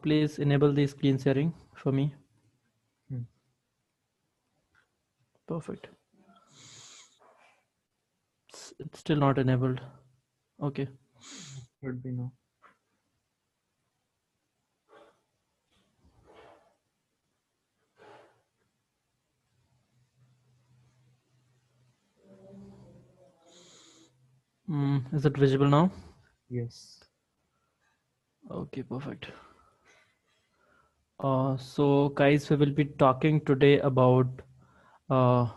Please enable the screen sharing for me. Perfect. It's still not enabled. Okay. Should be now. Is it visible now? Yes. Okay, perfect. So guys, we will be talking today about uh,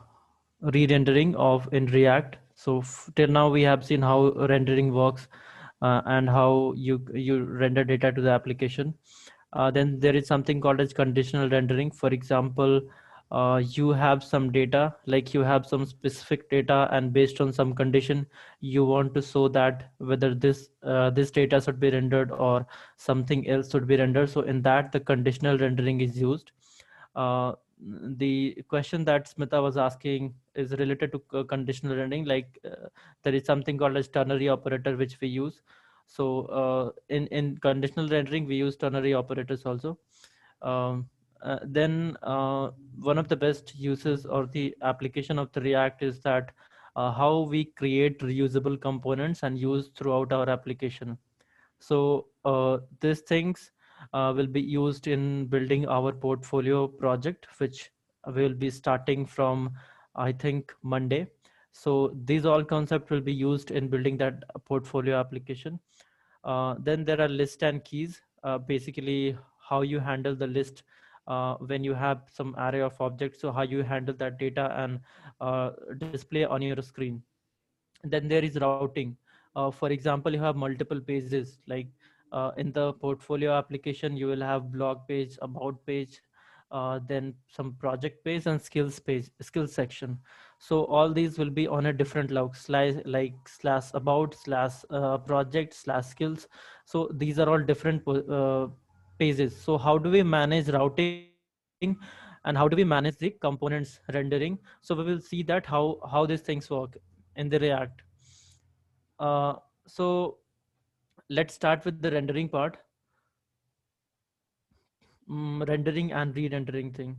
re-rendering of in React. So till now we have seen how rendering works and how you render data to the application. Then there is something called as conditional rendering. For example, you have some data, like you have some specific data, and based on some condition, you want to show that whether this data should be rendered or something else should be rendered. So in that, the conditional rendering is used. uh, the question that Smita was asking is related to conditional rendering. Like there is something called as ternary operator which we use. So in conditional rendering we use ternary operators also. Um, then one of the best uses or the application of the React is that how we create reusable components and use throughout our application. So these things will be used in building our portfolio project, which will be starting from, I think, Monday. So these all concepts will be used in building that portfolio application. Then there are list and keys, basically how you handle the list when you have some array of objects. So how you handle that data and display on your screen. Then there is routing. For example, you have multiple pages, like in the portfolio application you will have blog page, about page, then some project page and skills section. So all these will be on a different log slash, like slash about slash project slash skills. So these are all different pages. So how do we manage routing and how do we manage the components rendering? So we will see that how these things work in the React. So let's start with the rendering part. Rendering and re-rendering thing.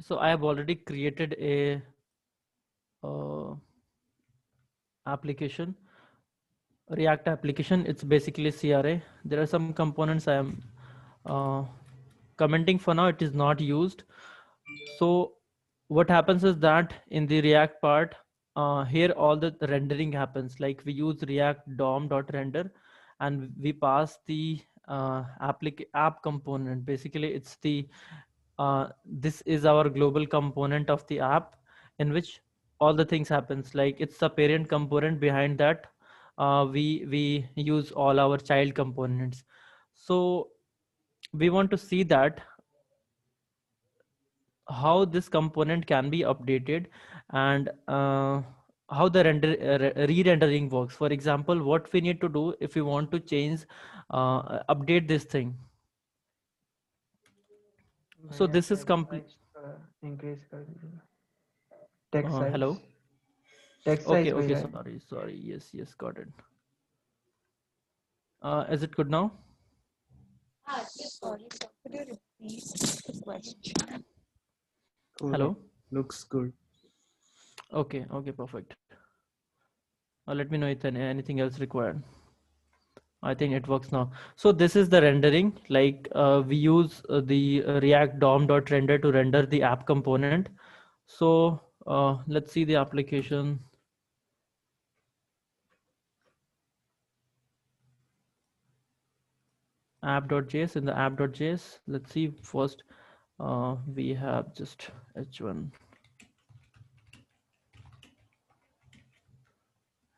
So I have already created a uh, application, React application. It's basically CRA. There are some components I am uh, commenting. For now it is not used. So what happens is that in the React part, here all the rendering happens. Like we use React dom.render and we pass the app component. Basically it's the this is our global component of the app in which all the things happens. Like it's the parent component. Behind that we use all our child components. So we want to see that how this component can be updated and how the re-rendering works. For example, what we need to do if we want to change, update this thing. So भैया this is text complete. size increase कर दीजिए text size Hello. text Okay, size okay, भैया sorry, yes, got it. Is it good now? Sorry, sir. Could you repeat the question? Hello. looks good. Okay, perfect. Let me know if anything else required. I think it works now. So this is the rendering. Like we use the React dom.render to render the app component. So let's see the application. App.js. In the app.js, let's see first. We have just h1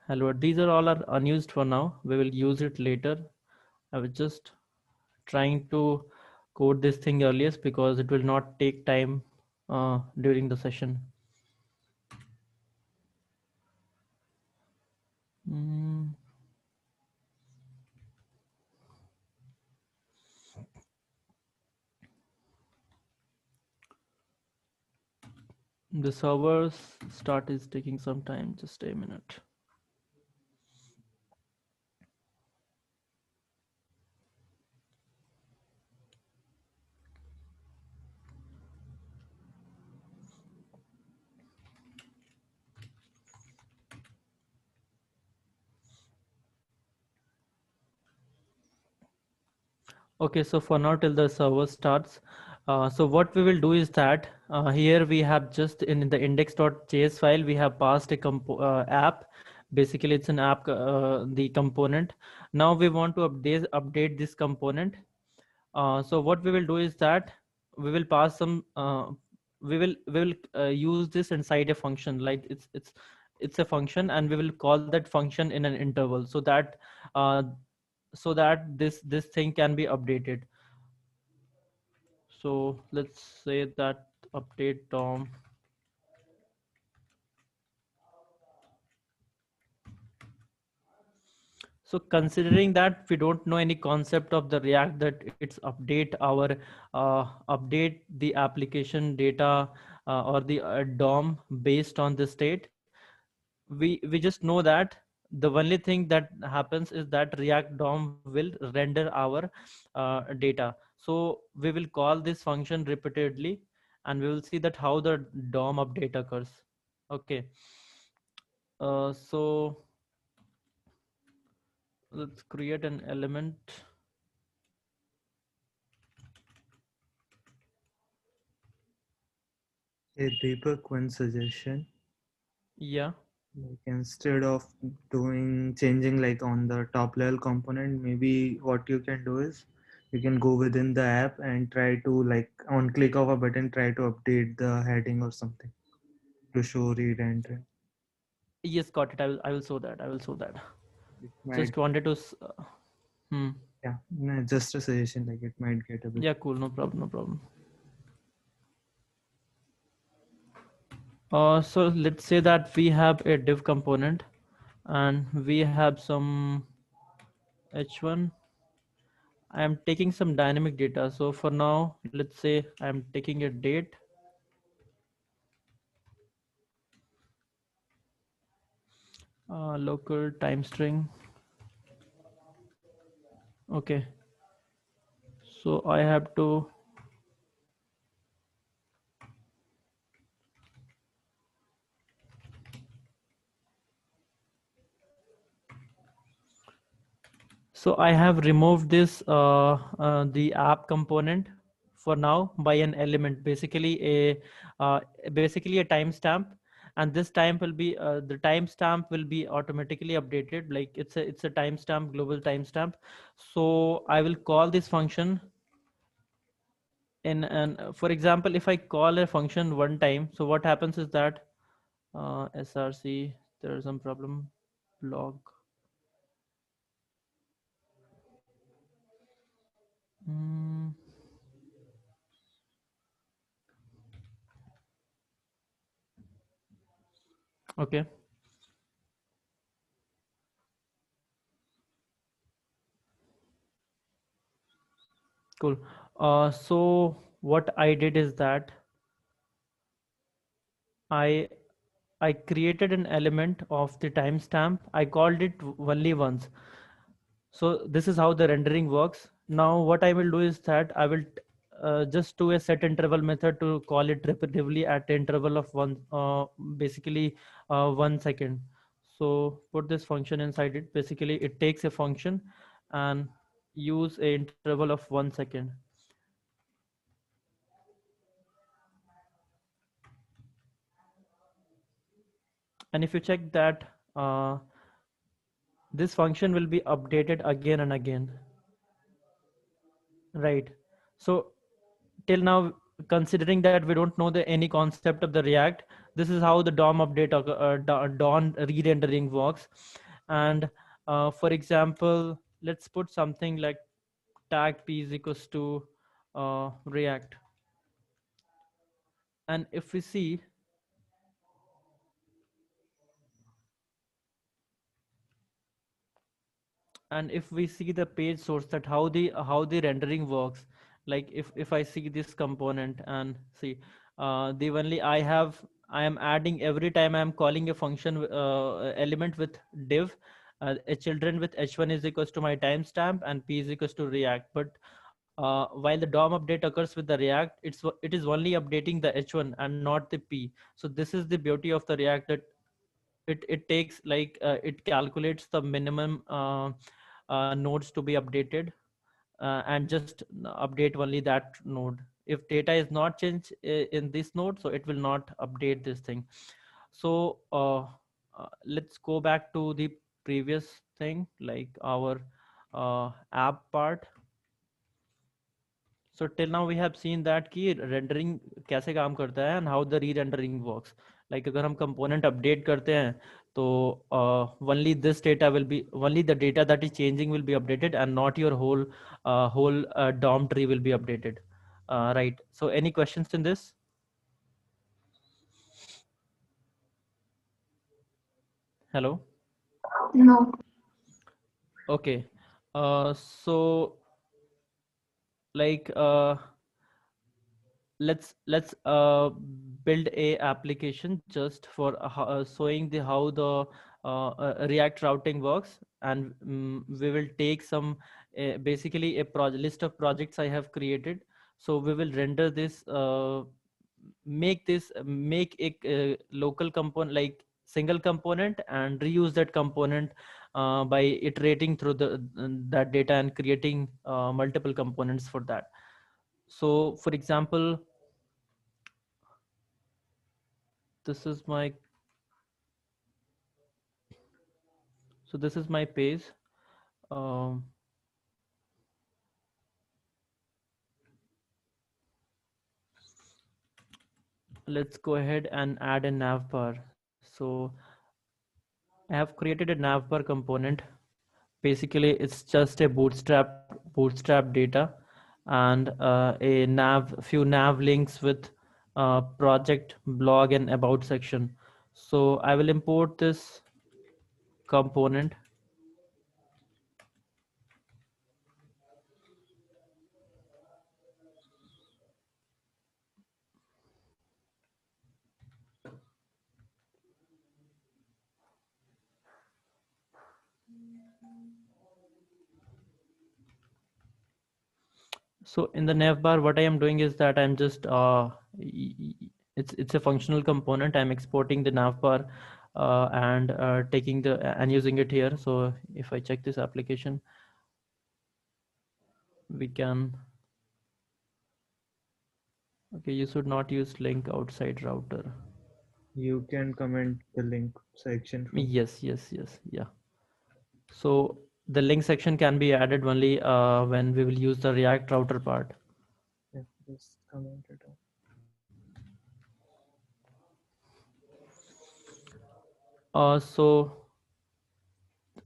hello. These are all are unused for now. We will use it later. I was just trying to code this thing earliest because it will not take time during the session. Mm, the server's start is taking some time. Just a minute. Okay, so for now till the server starts, so what we will do is that here we have just in the index.js file we have passed a app. Basically, it's an app, the component. Now we want to update this component. So what we will do is that we will pass some. We will use this inside a function. Like it's a function, and we will call that function in an interval uh, so that this thing can be updated. So let's say that update DOM. So considering that we don't know any concept of the React, that it's update the application data or the DOM based on the state. We just know that the only thing that happens is that React DOM will render our data. So we will call this function repeatedly, and we will see that how the DOM update occurs. Okay. So let's create an element. Hey Deepak, one suggestion. Yeah. Like instead of doing changing like on the top level component, maybe what you can do is you can go within the app and try to like on click of a button try to update the heading or something to show read and write. Yes, got it. I will show that. I will show that. It might, Just wanted to. Hmm. yeah, no, just a suggestion, like it might get a bit. Yeah, cool. No problem. No problem. So let's say that we have a div component, and we have some h1. I am taking some dynamic data. So for now, let's say I'm taking a date, local time string. Okay. So I have to. So I have removed this the app component for now by an element, uh, basically a timestamp, and this time will be the timestamp will be automatically updated. Like it's a timestamp, global timestamp. So I will call this function in, and for example, if I call a function one time, so what happens is that src, there is some problem, log. Mm, okay. Cool. So what I did is that I I created an element of the timestamp. I called it only once. So this is how the rendering works. Now what I will do is that I will just do a set interval method to call it repetitively at the interval of basically 1 second. So put this function inside it. Basically, it takes a function and use a interval of 1 second. And if you check that, uh, this function will be updated again and again, right? So till now, considering that we don't know the any concept of the React, this is how the DOM update DOM re-rendering works. And for example, let's put something like tag p is equals to React. And if we see, and if we see the page source, that how the rendering works, like if I see this component and see the only I am adding every time I am calling a function element with div, a children with h1 is equals to my timestamp and p is equals to React. But while the DOM update occurs with the React, it is only updating the h1 and not the p. So this is the beauty of the React, that it takes like it calculates the minimum nodes to be updated, and just update only that node. If data is not changed in this node, so it will not update this thing. So let's go back to the previous thing, like our app part. So till now we have seen that कि rendering कैसे काम करता है and how the re-rendering works. Like अगर हम component update करते हैं तो only this data will be, only the data that is changing will be updated and not your whole DOM tree will be updated. Right. So any questions in this? Hello. No. Okay. So like let's build a application just for showing the how the React routing works, and we will take some basically a list of projects I have created. So we will render this, make a local component, like single component, and reuse that component by iterating through that data and creating multiple components for that. So for example, this is my, so this is my page. um, let's go ahead and add a navbar. So I have created a navbar component. Basically it's just a bootstrap data, and a few nav links with project, blog, and about section. So I will import this component. So in the navbar, what I am doing is that I'm just it's a functional component. I'm exporting the navbar and taking the and using it here. So if I check this application, we can. Okay, you should not use link outside router. You can comment the link section from. Yes, yeah. So the link section can be added only when we will use the React router part. Yeah, just comment it out. So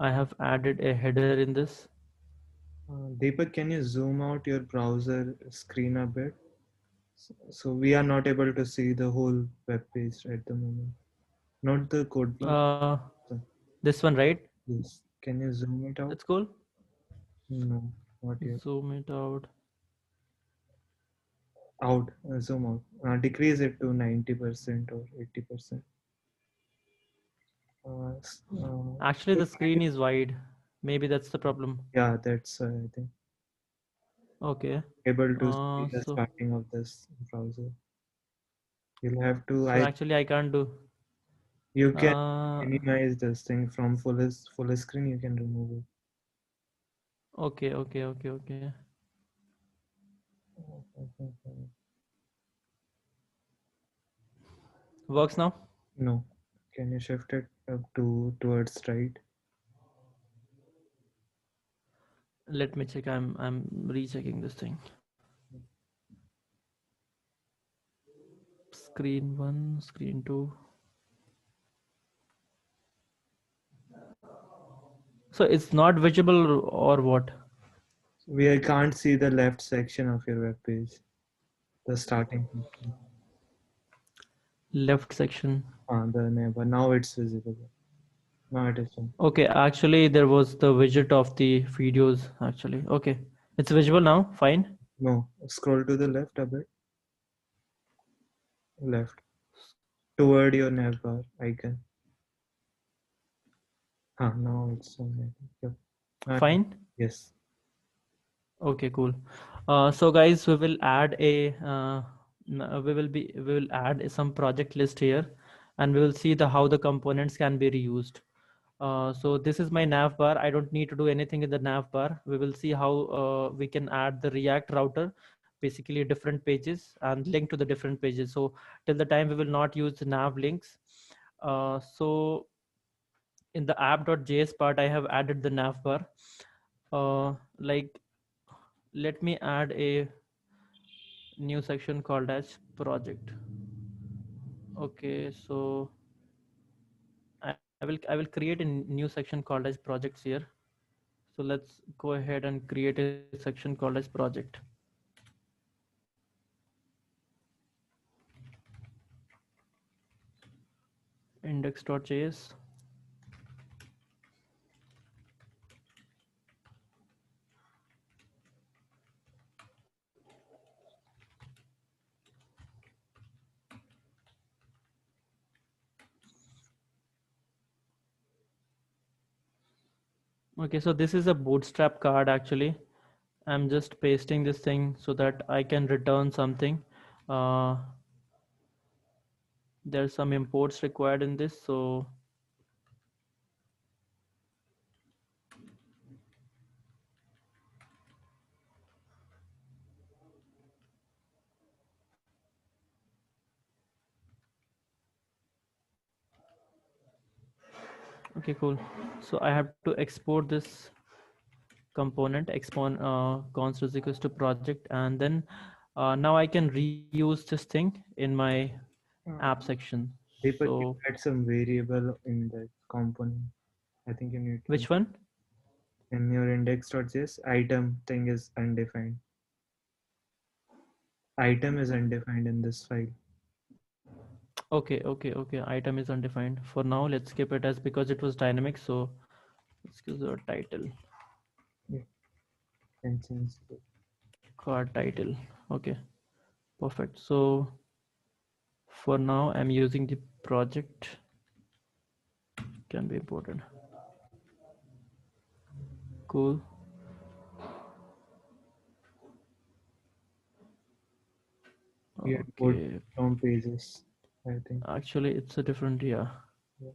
I have added a header in this. Deepak, can you zoom out your browser screen a bit? So we are not able to see the whole web page at the moment. Not the code block. So, This one, right? yes. Can you zoom it out? That's cool. No, not yet. Zoom it out. Out. Zoom out. Decrease it to 90% or 80%. Actually, the screen is wide. Maybe that's the problem. Yeah, that's I think Okay. able to see the So starting of this browser. You'll have to. so actually I can't do. You can Uh, minimize this thing from full screen. You can remove it. okay. Works now. No. Can you shift it up towards right? Let me check. I'm rechecking this thing. Screen 1, screen 2. So it's not visible or what? We can't see the left section of your web page. The starting section. Left section. The neighbor. Now it's visible. Now it is done. Okay, actually there was the widget of the videos actually. Okay. It's visible now. Fine. No. Scroll to the left a bit. Left. Toward your navbar icon. Now it's on. Yep. Fine. Yes. Okay, cool. So guys, we will add a we will add some project list here, and we will see the how the components can be reused. So this is my nav bar. I don't need to do anything in the nav bar. We will see how we can add the React router, basically different pages and link to the different pages. So till the time we will not use the nav links. So in the app.js part, I have added the nav bar. Like, let me add a new section called as project. Okay, so I will create a new section called as projects here. So let's go ahead and create a section called as project. Index.js. Okay, so this is a bootstrap card actually. I'm just pasting this thing so that I can return something. Uh, there's some imports required in this. So okay, cool. So I have to export this component const is equals to project, and then now I can reuse this thing in my app Uh, section. Deepak, you So add some variable in the component. I think you need to, which one? in your index.js, item thing is undefined. Item is undefined in this file. Okay, item is undefined for now. Let's keep it as, because it was dynamic, so let's give the title, Yeah, and change the card title. Okay, perfect. So for now I'm using the project, can be imported. Cool. you import Okay, from pages. I think actually it's a different, yeah. yeah,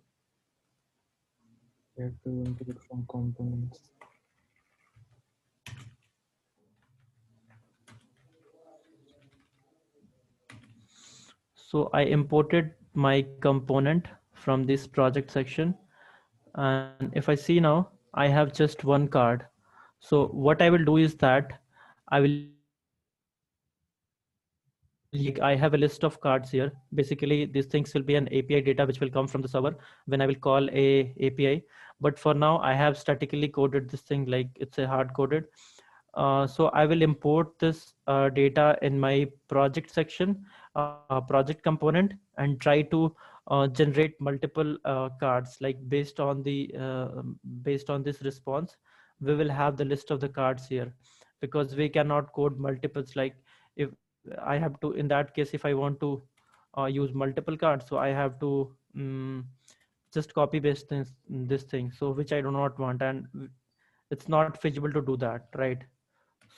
you have to import from components. So I imported my component from this project section, and if I see now, I have just one card. So what I will do is that I will use the API data which will come from the server. Like, I have a list of cards here. Basically these things will be an API data which will come from the server when I will call a API. But for now I have statically coded this thing, like it's a hard coded. So I will import this data in my project section, project component, and try to generate multiple cards. Like based on this response, we will have the list of the cards here, because we cannot code multiples. Like, if I have to, in that case, if I want to use multiple cards, so I have to just copy paste this thing, so which I do not want, and it's not feasible to do that, right?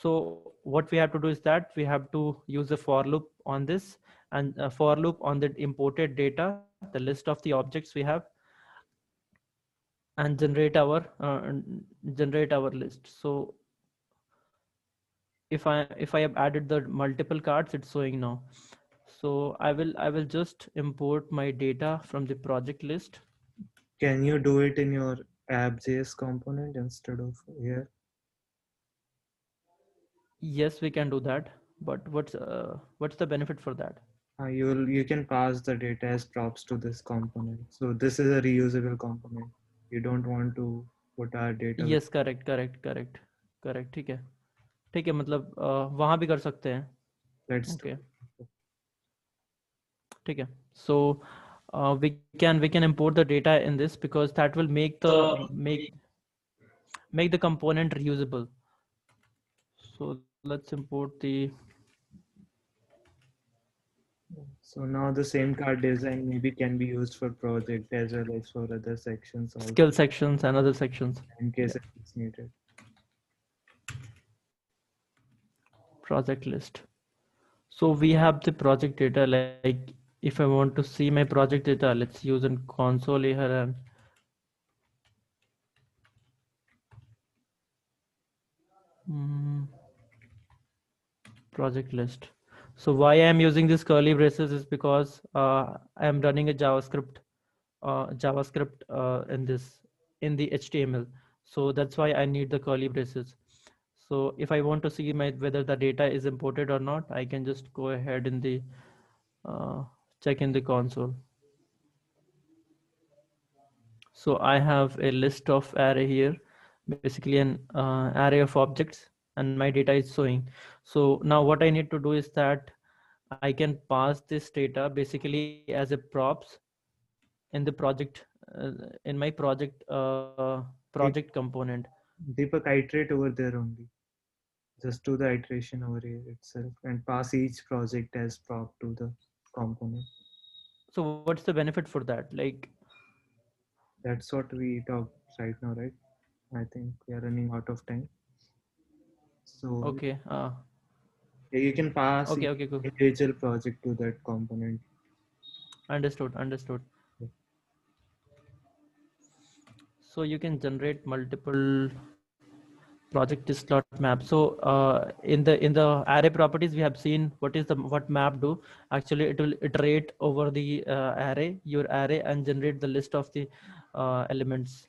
So what we have to do is that we have to use a for loop on this, and a for loop on the imported data, the list of the objects we have, and generate our list. So if I have added the multiple cards, it's showing now. So I will just import my data from the project list. Can you do it in your app.js component instead of here? Yes, we can do that, but what's the benefit for that? You can pass the data as props to this component. So this is a reusable component. You don't want to put our data with. Yes, correct, ठीक है, ठीक है, मतलब वहाँ भी कर सकते हैं. Let's do Okay, it. ठीक है. So we can import the data in this, because that will make the component reusable. So let's import the So now the same card design maybe can be used for project as well as for other sections also skill sections and other sections. in case Yeah, it's needed. project list. So we have the project data. Like, if I want to see my project data, let's use in console here, and Mm, project list. So why I am using this curly braces is because I am running a JavaScript in the HTML. So that's why I need the curly braces. So if I want to see my whether the data is imported or not, I can just go ahead in the uh, check in the console. So I have a list of array here, basically an array of objects, and my data is showing. So now what I need to do is that I can pass this data basically as a props in the project, in my project Deep, component. Deepak, iterate over there only. Just do the iteration over here itself and pass each project as prop to the component. So what's the benefit for that? Like, That's what we talk right now, right? I think we are running out of time. So okay, yeah, you can pass okay, okay, cool. individual project to that component. Understood. So you can generate multiple project slot map. So in the array properties, we have seen what map do. Actually, it will iterate over the your array, and generate the list of the elements.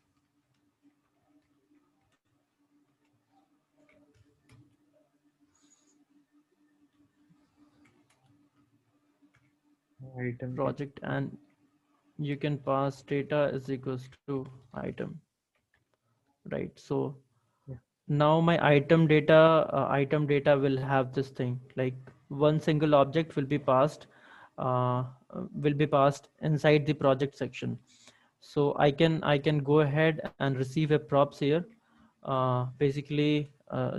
Item data. Project, and you can pass data is equals to item, right? So Yeah. now my item data will have this thing, like one single object uh, will be passed inside the project section. So I can go ahead and receive a props here. Basically,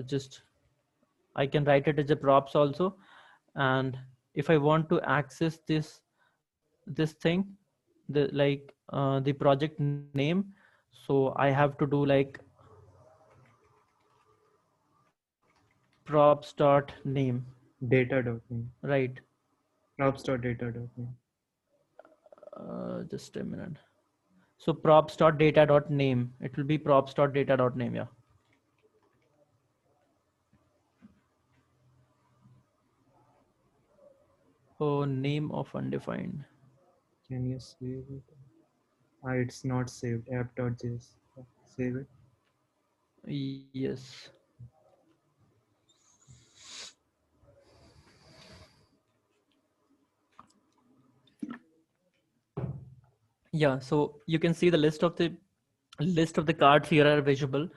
just I can write it as a props also. And if I want to access this thing, the project name, so I have to do like props dot name, Data.name. right? Props.data.name. Just a minute. So props dot data dot name, it will be props dot data dot name, yeah. Oh, name of undefined. Can you save it? Ah, it's not saved. App.js. Save it. Yes. Yeah, so you can see the list of the cards here are visible,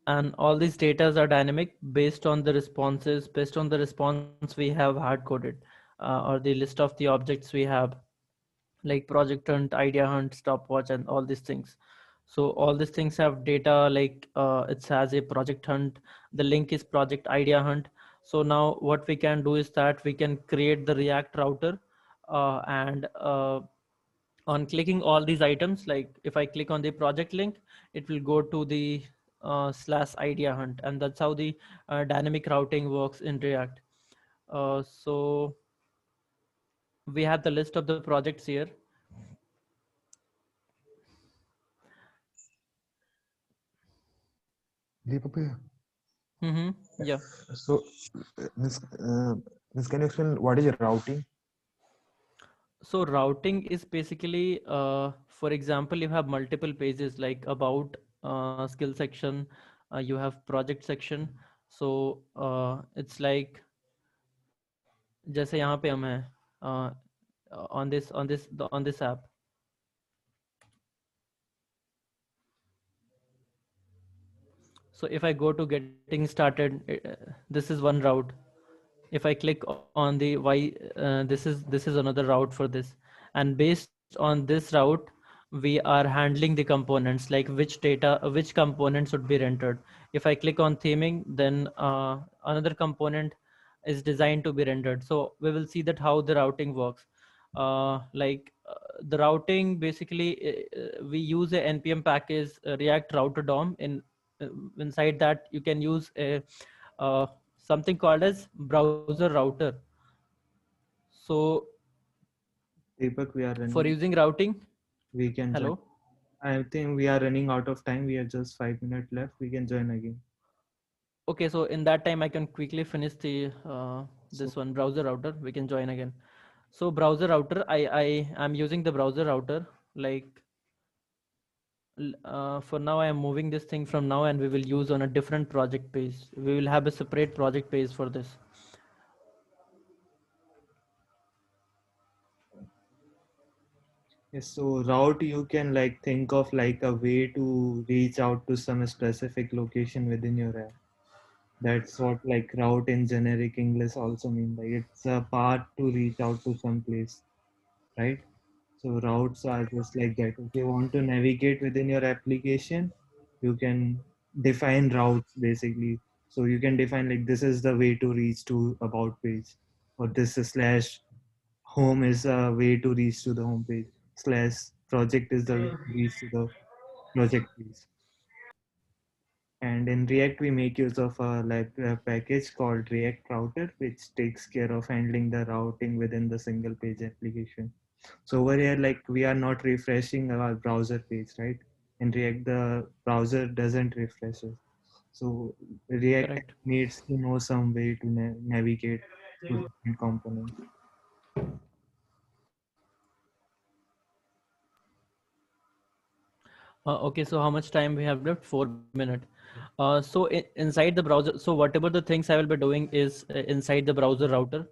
and all these datas are dynamic based on the response we have hard coded, or the list of the objects we have, like project hunt, idea hunt, stopwatch, and all these things. So all these things have data, like it has a project hunt, the link is project idea hunt. So now what we can do is that we can create the React router, and on clicking all these items, like if I click on the project link, it will go to the slash idea hunt, and that's how the dynamic routing works in React. So we have the list of the projects here. Deepak, bhaiya, Mm-hmm. Yeah. so Miss, can you explain what is routing? So routing is basically, for example, you have multiple pages like about, skill section, you have project section. So it's like, जैसे यहाँ पे हम हैं, on this app. So if I go to getting started, this is one route. If I click on the y, this is another route for this. And based on this route, we are handling the components, like which components should be rendered. If I click on theming, then another component is designed to be rendered. So we will see that how the routing works. The routing basically, we use a npm package, react router dom. Uh, Inside that you can use a uh, something called as browser router. So Deepak, we are for running. using routing, We can join. hello. I think we are running out of time. We have just 5 minutes left. We can join again. Okay, so in that time I can quickly finish the So this one browser router. We can join again. So browser router, I am using the browser router. Like for now, I am moving this thing from now, and we will use on a different project page. We will have a separate project page for this. yes, so route you can like think of like a way to reach out to some specific location within your app. That's what like route in generic English also mean. Like it's a path to reach out to some place, right? So routes are just like that. If you want to navigate within your application, you can define routes basically. So you can define like this is the way to reach to about page, or this is slash home is a way to reach to the home page. Slash project is the way to reach to the project page. And in React, we make use of a package called React Router, which takes care of handling the routing within the single page application. So over here, like we are not refreshing our browser page, right? In React, the browser doesn't refresh it. So React Correct. needs to know some way to navigate to different components. Okay, so how much time we have left? 4 minutes. So inside the browser, so whatever the things I will be doing is inside the browser router.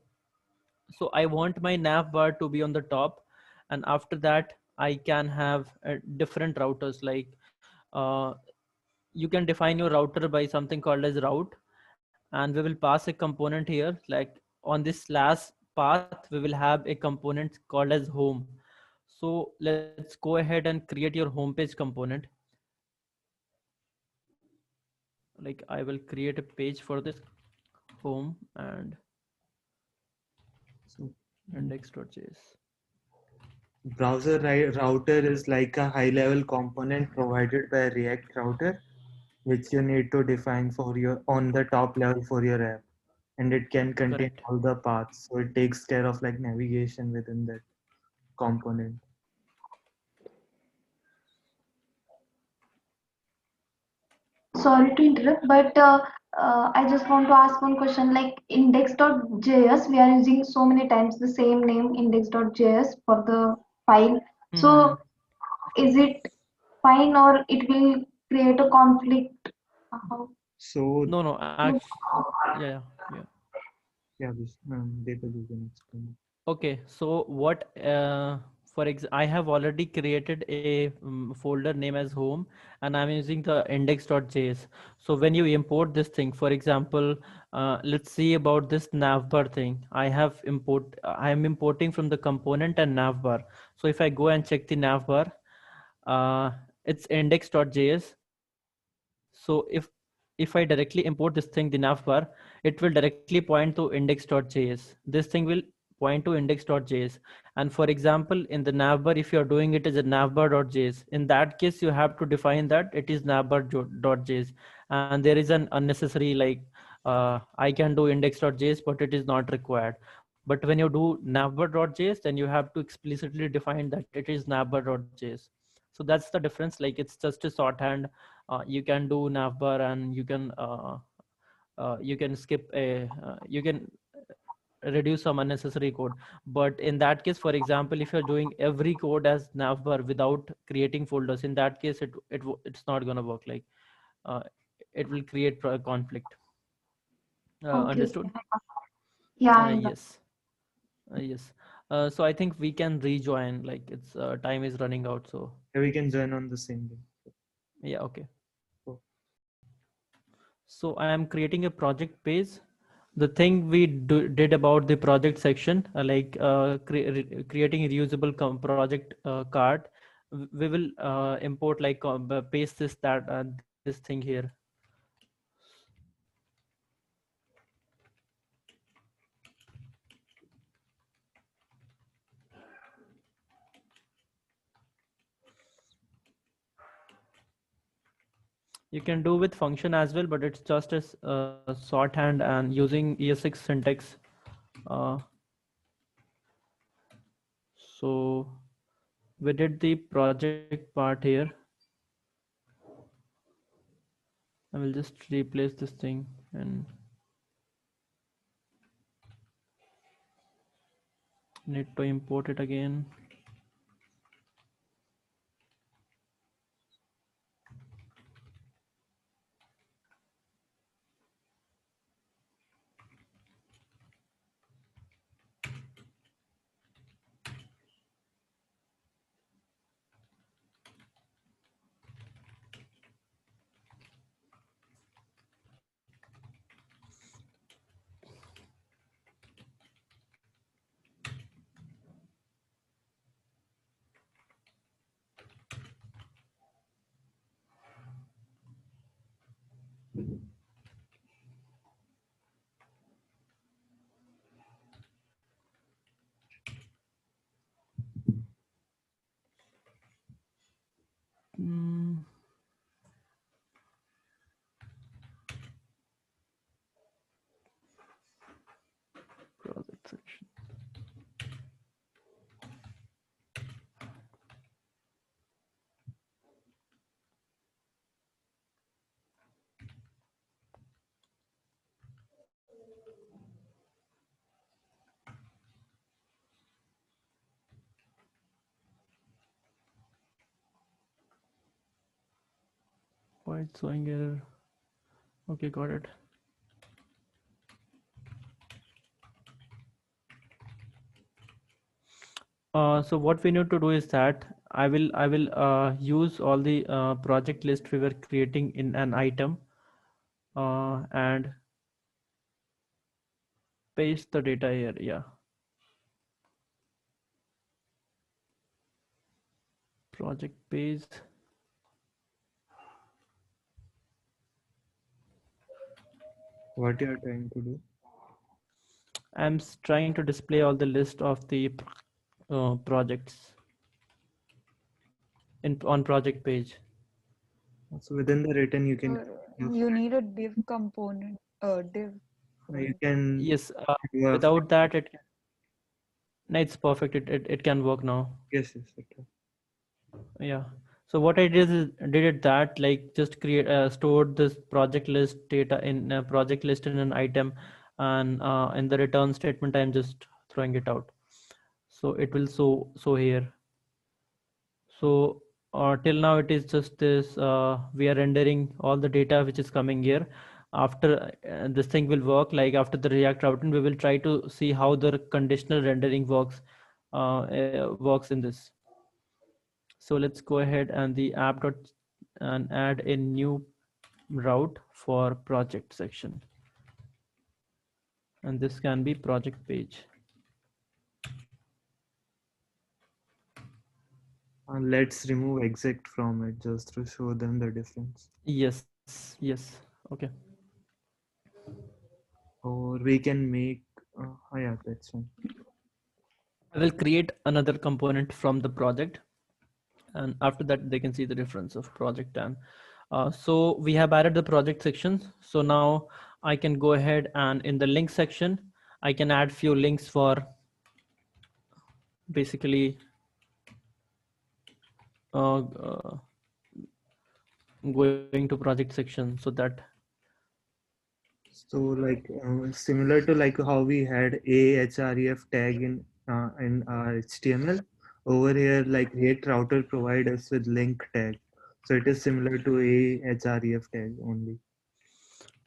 So I want my nav bar to be on the top, and after that I can have different routers. Like uh, you can define your router by something called as route, and we will pass a component here. Like on this last path we will have a component called as home. So let's go ahead and create your homepage component. Like I will create a page for this home and So index.js. router is like a high level component provided by React Router, which you need to define for your on the top level for your app, and it can contain Correct. all the paths, so it takes care of like navigation within that component. Sorry to interrupt, but I just want to ask one question. Like index.js, we are using so many times the same name index.js for the file. So Mm-hmm. is it fine or it will create a conflict? How? So No, no, yeah, yeah, yeah. yeah, this Deepak, you can explain. Okay, so what I have already created a folder name as home, and I'm using the index.js. So when you import this thing, for example, let's see about this navbar thing. I am importing from the component and navbar. So if I go and check the navbar, it's index.js. So if I directly import this thing, the navbar, it will directly point to index.js. This thing will point to index.js. And for example, in the navbar, if you're doing it as a navbar.js, in that case, you have to define that it is navbar.js. And there is an unnecessary like I can do index.js, but it is not required. But when you do navbar.js, then you have to explicitly define that it is navbar.js. So that's the difference. Like it's just a shorthand. You can do navbar, and you can skip you can reduce some unnecessary code. But in that case, for example, if you're doing every code as navbar without creating folders, in that case it's not going to work. Like uh, it will create conflict. Okay, okay. Understood? Yeah, I got. Yes. Yes. So I think we can rejoin. Like it's time is running out. So Yeah, we can join on the same link. yeah, okay. So, So I am creating a project page. The thing we did about the project section, like creating a reusable project card, we will import like paste this thing here. You can do with function as well, but it's just as shorthand and using ES6 syntax. Uh, so we did the project part here. I will just replace this thing. and need to import it again. Mm, project section. Why it's showing error? Okay, got it. So what we need to do is that I will use all the project list we were creating in an item and paste the data here. Yeah, project page. What you are trying to do? I'm trying to display all the list of the projects in on project page. So within the written, you can You need a div component, div for you it. can Yes, do a without that it no, it's perfect. It can work now. yes, yes, okay. Yeah. So what I did is did it that like just create stored this project list data in a project list in an item, and in the return statement I'm just throwing it out. So it will show here. So till now it is just this we are rendering all the data which is coming here. After this thing will work, like after the React routing, we will try to see how the conditional rendering works in this. So let's go ahead and the app dot and add a new route for project section, and this can be project page. Let's remove exec from it just to show them the difference. Yes, okay. Or we can make oh yeah, that's fine. I will create another component from the project, and after that they can see the difference of project and so we have added the project sections. So now I can go ahead and in the link section I can add few links for basically going to project section, so that So like similar to like how we had a href tag in our HTML, over here like React router provide us with link tag. So it is similar to a href tag only.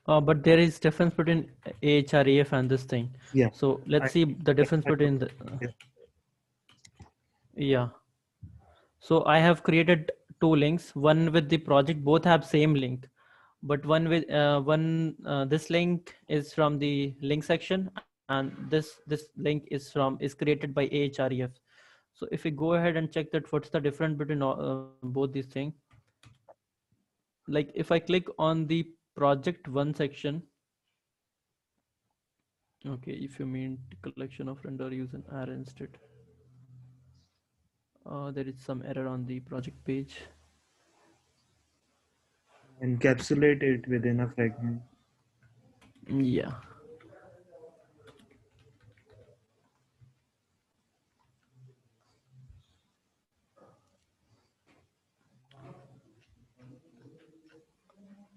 but there is difference between ahref and this thing. Yeah. So let's I, see the difference between the yeah. yeah. So I have created two links, one with the project, both have same link, but one with this link is from the link section, and this link is created by ahref. So if we go ahead and check that what's the difference between both these things, like if I click on the project one section, okay, if you mean collection of render use an array instead, there is some error on the project page. Encapsulate it within a fragment. Yeah.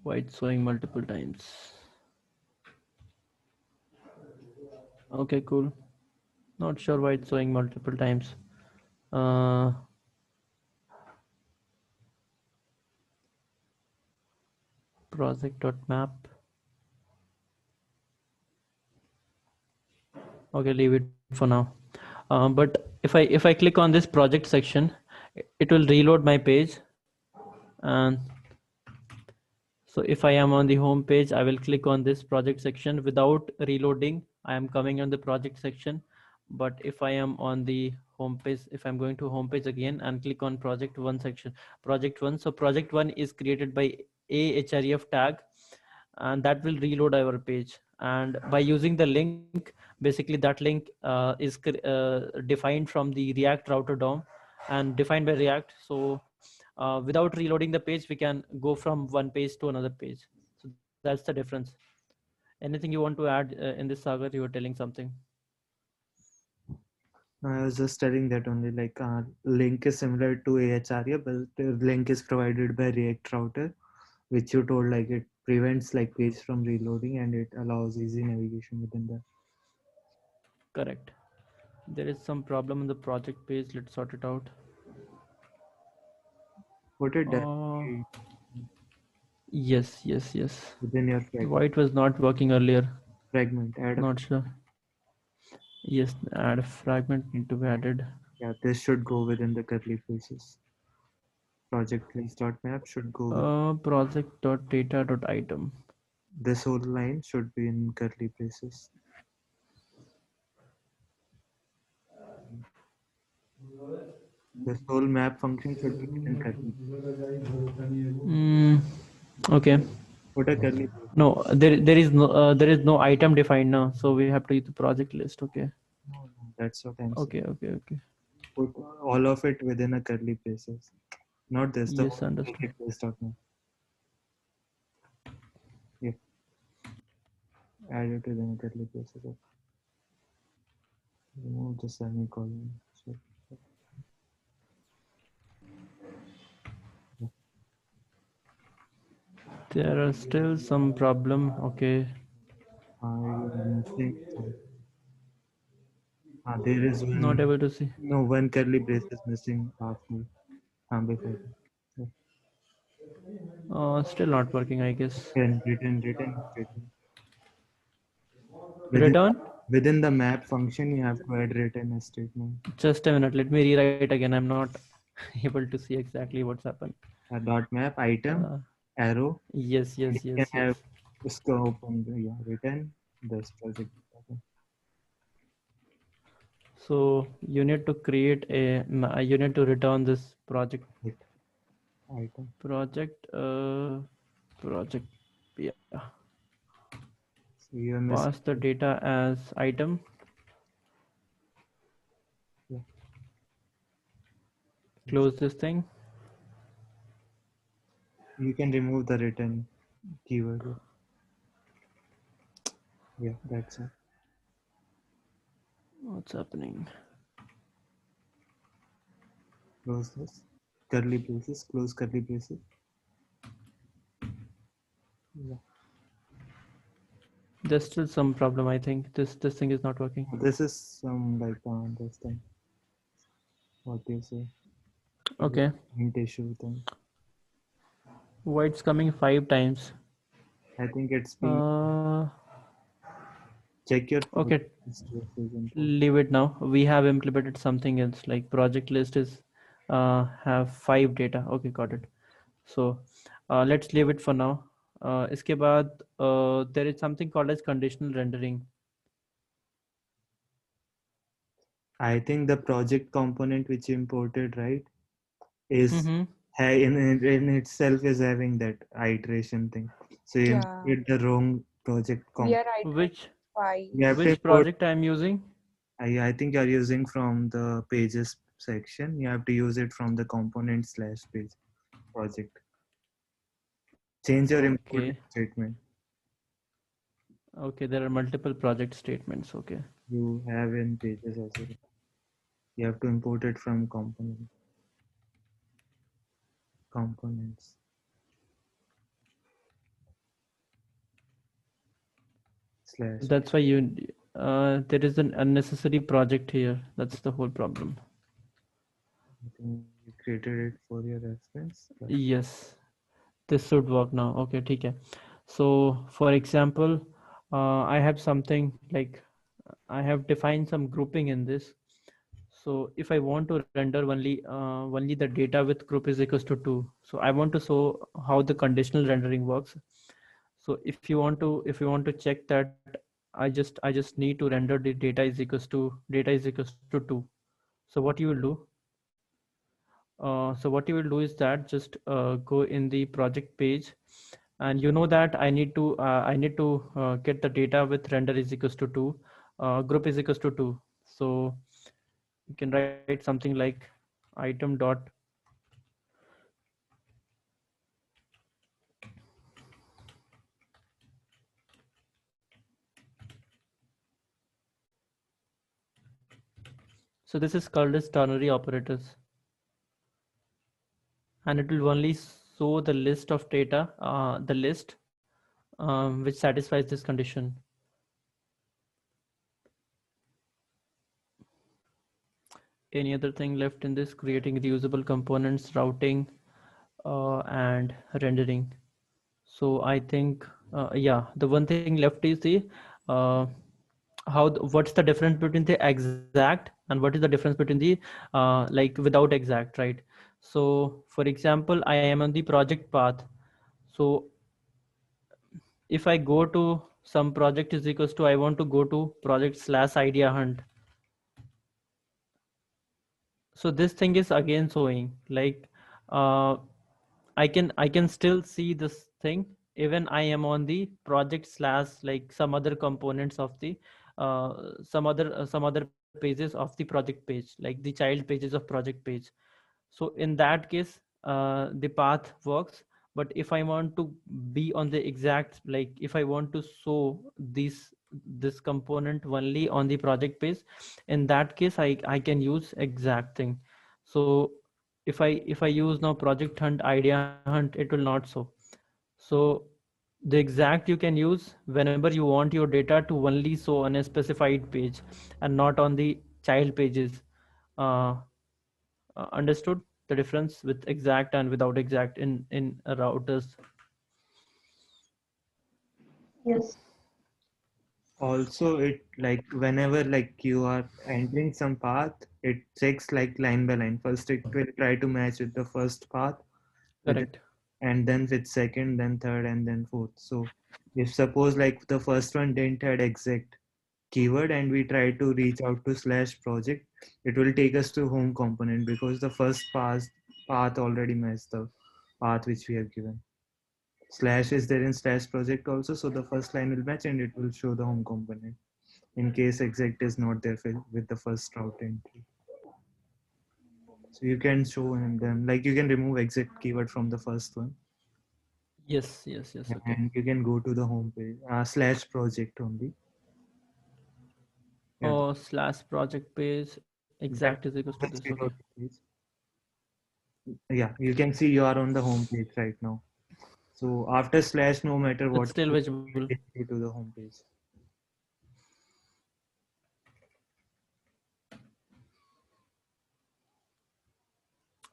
Why it's showing multiple times? Okay, cool. Not sure why it's showing multiple times. Uh, project.map. Okay, leave it for now. But if I click on this project section, it will reload my page. And so if I am on the home page, I will click on this project section without reloading. I am coming on the project section. But if I am on the home page, if I'm going to home page again and click on project one section, project one. So project one is created by a href tag, and that will reload our page. And by using the link, basically that link is defined from the React router DOM and defined by React. So without reloading the page, we can go from one page to another page. So that's the difference. Anything you want to add in this, Sagar? You were telling something. I was just telling that only like our link is similar to AHRA, but the link is provided by React router, which you told like it prevents like page from reloading and it allows easy navigation within the. Correct. There is some problem in the project page. Let's sort it out. Put it Uh, directly yes. within your Why it was not working earlier? fragment. Add a Not sure. Yes, add a fragment need to be added. yeah. This should go within the curly braces. Project list.map should go with Project.data.item. this whole line should be in curly braces. This whole map function should be within curly. Mm, okay. Put a curly brace. No, there is no item defined now, so we have to use the project list. Okay. No, that's what I'm saying. Okay. Put all of it within a curly braces. Not this, the Yes, whole understood. project list.map. Yeah, add it within a curly braces. Remove the semicolon. So, yeah. There are still some problem. Okay. Are you missing some? There is Not one. able to see. No, one curly brace is missing after. Before that. Yeah. Still not working, I guess. Written statement. Return. Within the map function, you have to add written statement. Just a minute. Let me rewrite again. I'm not able to see exactly what's happened. Dot map item Uh, arrow. yes. And you can have scope and yeah, written this project. So you need to create you need to return this project. Item. Project. Yeah. So you are Pass missing. the data as item. Yeah. Close this thing. You can remove the written keyword. Yeah, that's it. What's happening? Close this. Curly braces. Close curly braces. Yeah. There's still some problem. I think this thing is not working. This is some like this thing. What do you say? Okay. Hint issue thing. Why it's coming 5 times? I think it's being Uh, check your okay. Leave it now. We have implemented something else, like project list is have 5 data. Okay, got it. So let's leave it for now. इसके बाद there is something called as conditional rendering. I think the project component which you imported, right, is Mm-hmm. in itself is having that iteration thing. So you Yeah. imported the wrong project We component. are iterating Which 5. You have to which import. project I'm using? I think you're using from the pages section. You have to use it from the component / page project. Change your import Okay. statement. Okay, there are multiple project statements. Okay. You have in pages as well. You have to import it from components. / That's why you there is an unnecessary project here. That's the whole problem. I think you created it for your reference. But Yes, this should work now. Okay, ठीक है. So, for example, I have something like I have defined some grouping in this. So if I want to render only the data with group is equals to 2. So I want to show how the conditional rendering works. So if you want to check that, I just need to render the data is equals to 2. So what you will do? So what you will do is that just go in the project page, and you know that I need to get the data with render is equals to 2, group is equals to 2. So you can write something like item dot so this is called as ternary operators, and it will only show the list of data, the list which satisfies this condition. Any other thing left in this? Creating reusable components, routing, and rendering. So I think, yeah, the one thing left is the uh, what's the difference between the exact and what is the difference between the like without exact, right? So for example, I am on the project path. So if I go to some project is equals to, I want to go to project slash idea hunt. So this thing is again showing like uh, I can still see this thing even I am on the project slash like some other components of the some other pages of the project page, like the child pages of project page. So in that case the path works. But if I want to be on the exact, like if I want to show this component only on the project page, in that case I can use exact thing. So if I use now project hunt idea hunt, it will not show. So the exact you can use whenever you want your data to only show on a specified page and not on the child pages. uh, Understood the difference with exact and without exact in routers? Yes. also, it like whenever like you are entering some path, it checks like line by line. First, it will try to match with the first path, with Correct. and then with second, then third, and then fourth. So if suppose like the first one didn't had exact keyword and we try to reach out to slash project, it will take us to home component because the first path already matched the path which we have given. Slash is there in slash project also, so the first line will match and it will show the home component in case exact is not there with the first route entry. So you can show and then like you can remove exact keyword from the first one Yes, okay. and you can go to the home page slash project only. Yeah, Oh, slash project page exact is that equals to this. that Okay. state of the page. Yeah, you can see you are on the home page right now. So after slash, no matter It's what, still it visible. will take you to the home page.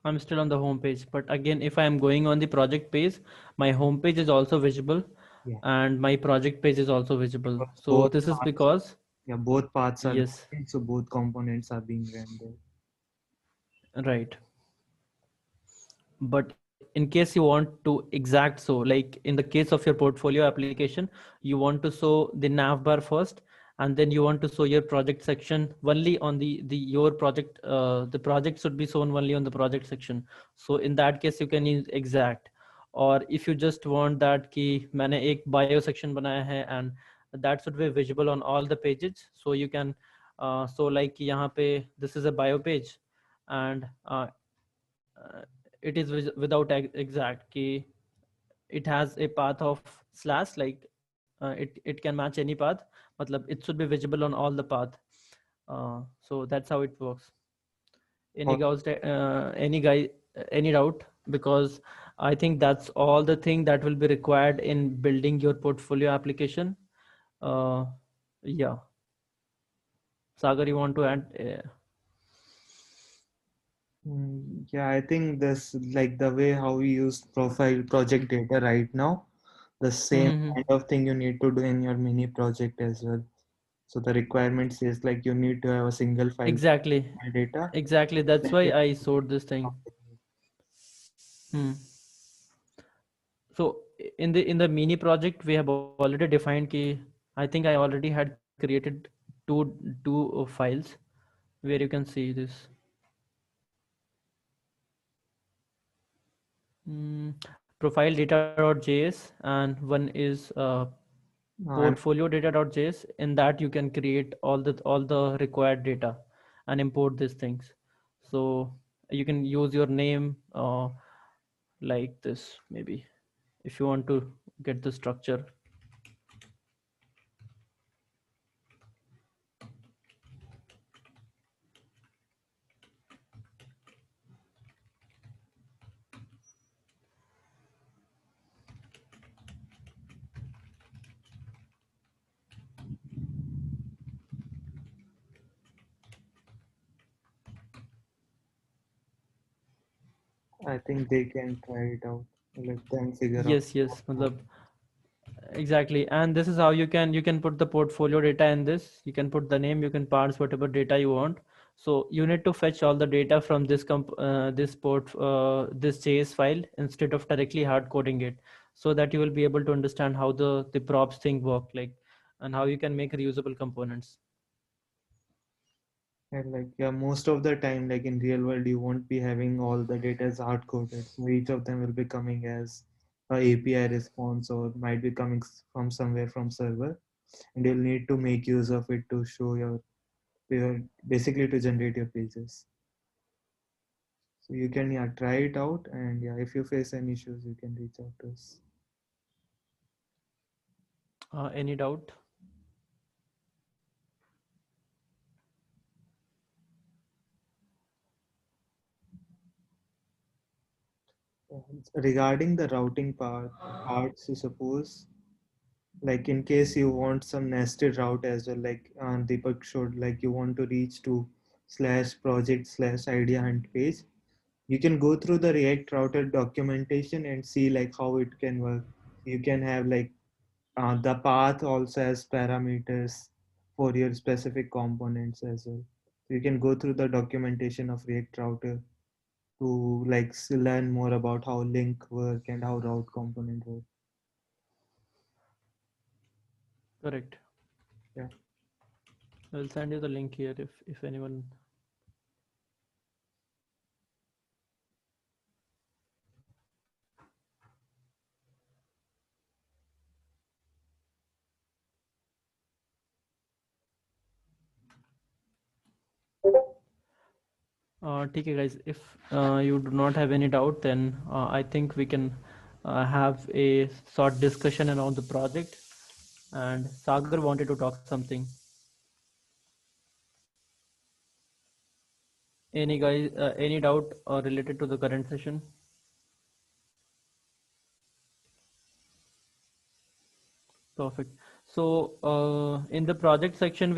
I'm still on the home page, but again if I am going on the project page, my home page is also visible Yeah, and my project page is also visible. because So this is because, both paths are yes, matching, so both components are being rendered. right. But in case you want to exact, so like in the case of your portfolio application, you want to show the nav bar first, and then you want to show your project section only on the your project, the project should be shown only on the project section. So in that case you can use exact. Or if you just want that कि मैंने एक bio section बनाया है and that should be visible on all the pages, so you can so like यहाँ पे this is a bio page, and uh, it is without exact key. It has a path of slash, like it can match any path, matlab it should be visible on all the path. So that's how it works. Any Al- guys, any doubt? Because I think that's all the thing that will be required in building your portfolio application. uh, yeah. Sagar, you want to add? Yeah, I think this like the way how we use profile project data right now, the same Mhm. kind of thing you need to do in your mini project as well. So the requirement says like you need to have a single file Exactly. data. Exactly. That's Like why you I showed this thing. Hmm. So in the mini project, we have already defined key. I think I already had created two files where you can see this. Profile data.js, and one is and portfolio data.js. In that you can create all the required data and import these things. So you can use your name like this, maybe, if you want to get the structure. I think they can try it out. Let them figure out. Yes, matlab, exactly. And this is how you can put the portfolio data in this. You can put the name, you can parse whatever data you want. So you need to fetch all the data from this JS file instead of directly hard coding it, so that you will be able to understand how the props thing work, like, and how you can make reusable components. And like yeah, most of the time, like in real world, you won't be having all the data as hard coded. So each of them will be coming as a API response or might be coming from somewhere from server, and you'll need to make use of it to show your basically to generate your pages. So you can yeah try it out, and yeah, if you face any issues, you can reach out to us. Any doubt? Regarding the routing parts, you suppose like in case you want some nested route as well, like Deepak showed, like you want to reach to slash project slash idea hunt page, you can go through the React router documentation and see like how it can work. You can have like the path also has parameters for your specific components as well. So you can go through the documentation of React router to like learn more about how link work and how route component work. Correct. Yeah. I'll send you the link here if anyone. ठीक है guys, if you do not have any doubt, then I think we can have a short discussion around the project. And Sagar wanted to talk something. Any guys, any doubt related to the current session? Perfect. So in the project section, we